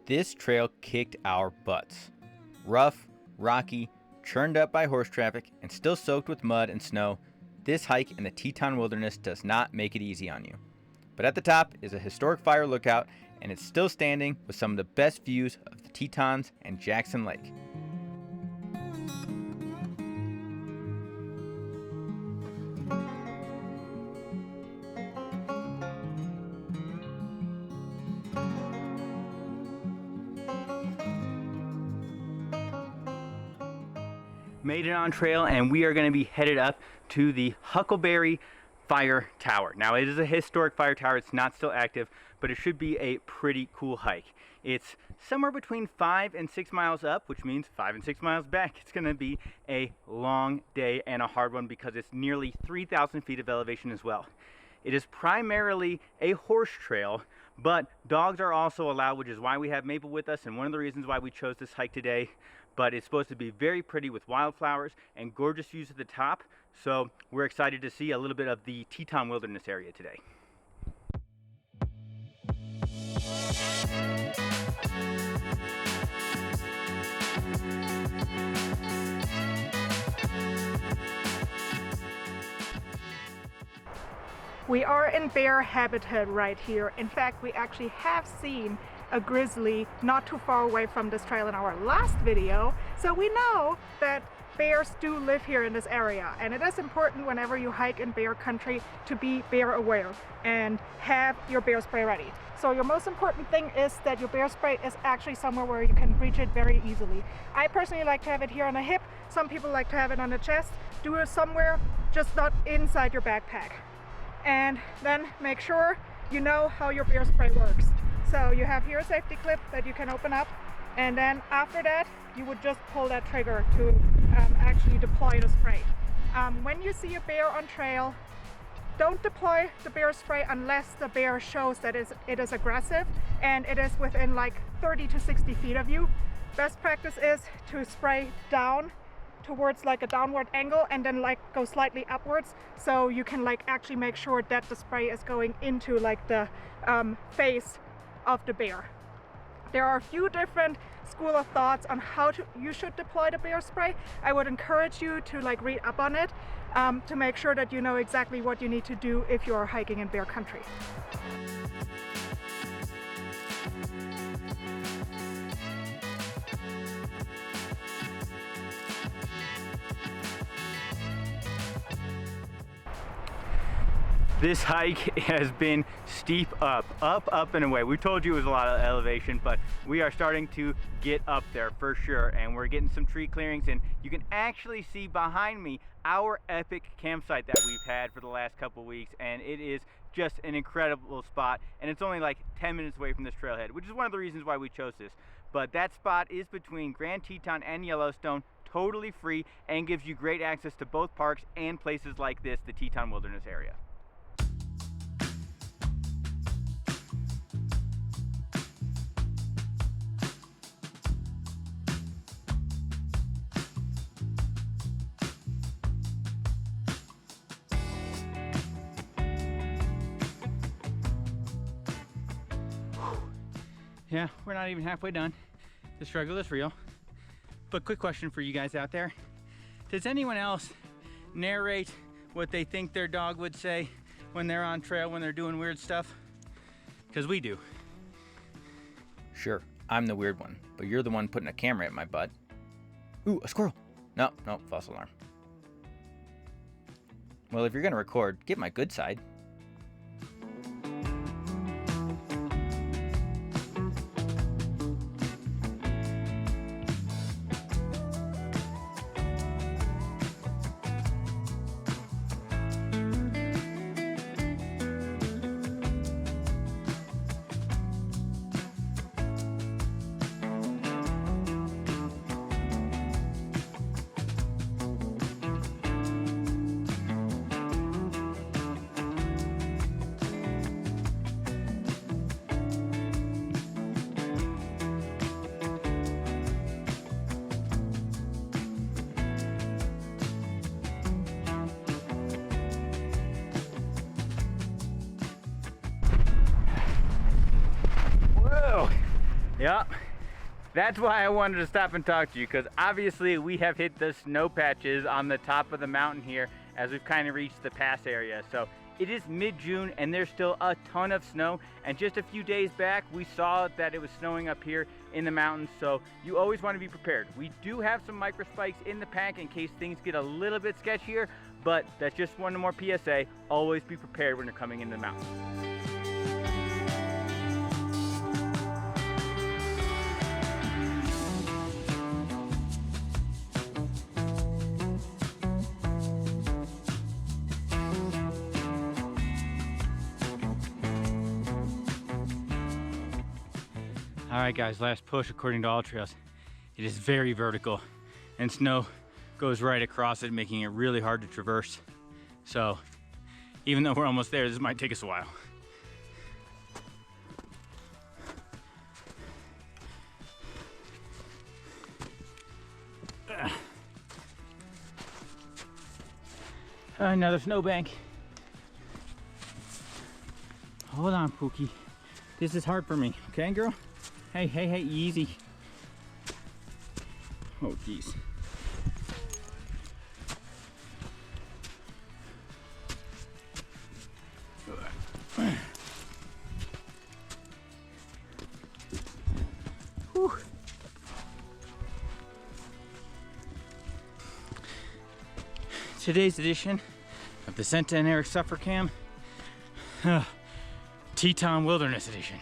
This trail kicked our butts. Rough, rocky, churned up by horse traffic, and still soaked with mud and snow, this hike in the Teton Wilderness does not make it easy on you. But at the top is a historic fire lookout, and it's still standing with some of the best views of the Tetons and Jackson Lake. Made it on trail, and we are going to be headed up to the Huckleberry Fire Tower. Now, it is a historic fire tower. It's not still active, but it should be a pretty cool hike. It's somewhere between 5 and 6 miles up, which means 5 and 6 miles back. It's going to be a long day and a hard one because it's nearly 3,000 feet of elevation as well. It is primarily a horse trail, but dogs are also allowed, which is why we have Maple with us and one of the reasons why we chose this hike today. But it's supposed to be very pretty with wildflowers and gorgeous views at the top. So we're excited to see a little bit of the Teton Wilderness area today. We are in bear habitat right here. In fact, we actually have seen a grizzly not too far away from this trail in our last video. So we know that bears do live here in this area, and it is important whenever you hike in bear country to be bear aware and have your bear spray ready. So your most important thing is that your bear spray is actually somewhere where you can reach it very easily. I personally like to have it here on the hip. Some people like to have it on the chest. Do it somewhere, just not inside your backpack. And then make sure you know how your bear spray works. So you have here a safety clip that you can open up, and then after that you would just pull that trigger to actually deploy the spray. When you see a bear on trail, don't deploy the bear spray unless the bear shows that it is aggressive and it is within like 30 to 60 feet of you. Best practice is to spray down towards like a downward angle and then like go slightly upwards, so you can like actually make sure that the spray is going into like the face of the bear. There are a few different school of thoughts on how you should deploy the bear spray. I would encourage you to like read up on it to make sure that you know exactly what you need to do if you're hiking in bear country. This hike has been steep up and away. We told you it was a lot of elevation, but we are starting to get up there for sure, and we're getting some tree clearings, and you can actually see behind me our epic campsite that we've had for the last couple weeks, and it is just an incredible spot, and it's only like 10 minutes away from this trailhead, which is one of the reasons why we chose this. But that spot is between Grand Teton and Yellowstone, totally free, and gives you great access to both parks and places like this, the Teton Wilderness area. Yeah, we're not even halfway done. The struggle is real. But quick question for you guys out there. Does anyone else narrate what they think their dog would say when they're on trail, when they're doing weird stuff? Because we do. Sure, I'm the weird one, but you're the one putting a camera at my butt. Ooh, a squirrel. No, false alarm. Well, if you're gonna record, get my good side. Yep. That's why I wanted to stop and talk to you, because obviously we have hit the snow patches on the top of the mountain here as we've kind of reached the pass area. So it is mid-June and there's still a ton of snow, and just a few days back we saw that it was snowing up here in the mountains, so you always want to be prepared. We do have some micro spikes in the pack in case things get a little bit sketchier, but that's just one more PSA. Always be prepared when you're coming into the mountains. All right guys, last push according to All Trails. It is very vertical and snow goes right across it, making it really hard to traverse. So even though we're almost there, this might take us a while. Another snowbank. Hold on, Pookie. This is hard for me, okay, girl? Hey, easy. Oh, geez. Whew. Today's edition of the Senta and Eric Suffer Cam, Teton Wilderness edition.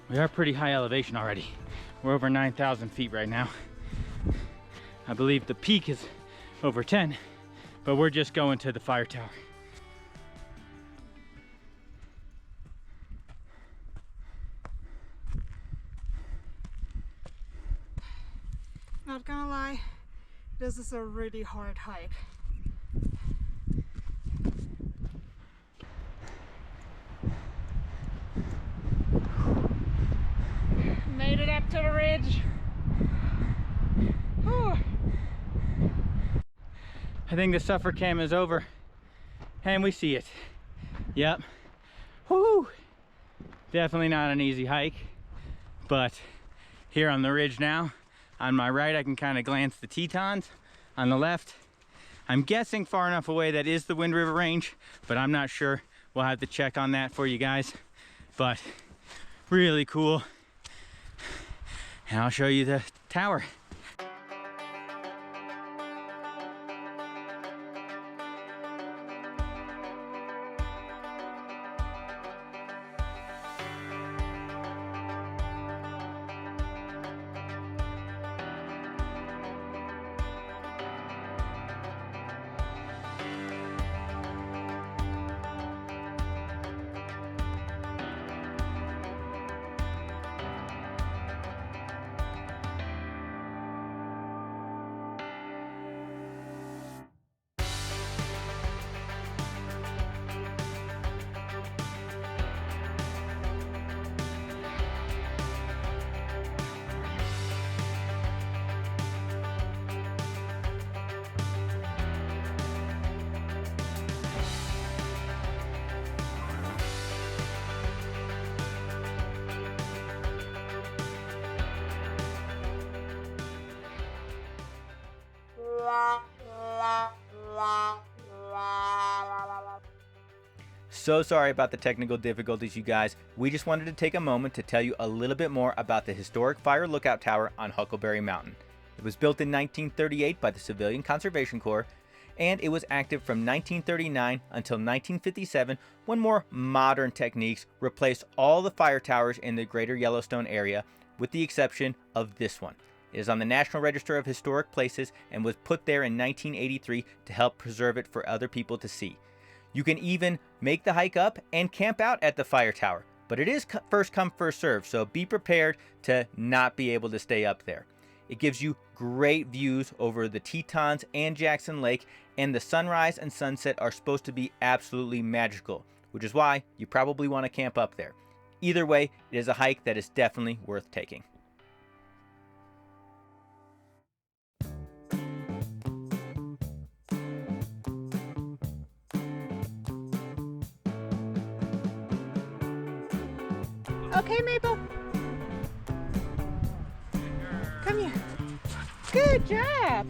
We are pretty high elevation already. We're over 9,000 feet right now. I believe the peak is over 10, but we're just going to the fire tower. Not gonna lie, this is a really hard hike. Made it up to the ridge. Whew. I think the suffer cam is over and we see it. Yep. Whoo! Definitely not an easy hike, but here on the ridge now, on my right I can kind of glance the Tetons. On the left, I'm guessing far enough away that is the Wind River Range, but I'm not sure. We'll have to check on that for you guys. But really cool. And I'll show you the tower. So sorry about the technical difficulties, you guys. We just wanted to take a moment to tell you a little bit more about the historic fire lookout tower on Huckleberry Mountain. It was built in 1938 by the Civilian Conservation Corps, and it was active from 1939 until 1957, when more modern techniques replaced all the fire towers in the greater Yellowstone area, with the exception of this one. It is on the National Register of Historic Places and was put there in 1983 to help preserve it for other people to see. You can even make the hike up and camp out at the fire tower, but it is first come, first serve, so be prepared to not be able to stay up there. It gives you great views over the Tetons and Jackson Lake, and the sunrise and sunset are supposed to be absolutely magical, which is why you probably want to camp up there. Either way, it is a hike that is definitely worth taking. Okay, Maple. Come here. Good job.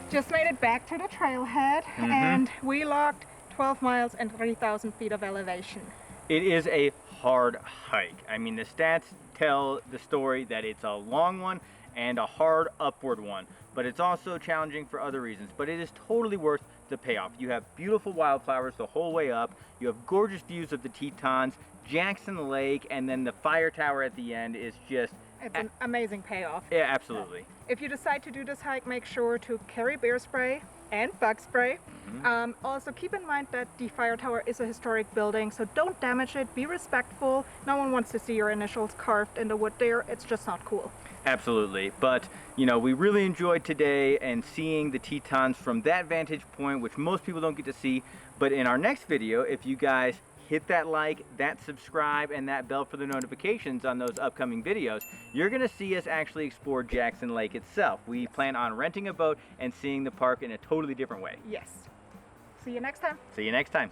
Just made it back to the trailhead, and we logged 12 miles and 3,000 feet of elevation. It is a hard hike. I mean, the stats tell the story that it's a long one and a hard upward one, but it's also challenging for other reasons. But it is totally worth the payoff. You have beautiful wildflowers the whole way up. You have gorgeous views of the Tetons, Jackson Lake, and then the fire tower at the end is just... It's an amazing payoff. Yeah, absolutely. If you decide to do this hike, make sure to carry bear spray and bug spray. Also keep in mind that the fire tower is a historic building, so don't damage it, be respectful. No one wants to see your initials carved in the wood there. It's just not cool. Absolutely. But, you know, we really enjoyed today and seeing the Tetons from that vantage point, which most people don't get to see. But in our next video, if you guys hit that like, that subscribe, and that bell for the notifications on those upcoming videos, you're going to see us actually explore Jackson Lake itself. We plan on renting a boat and seeing the park in a totally different way. Yes. See you next time. See you next time.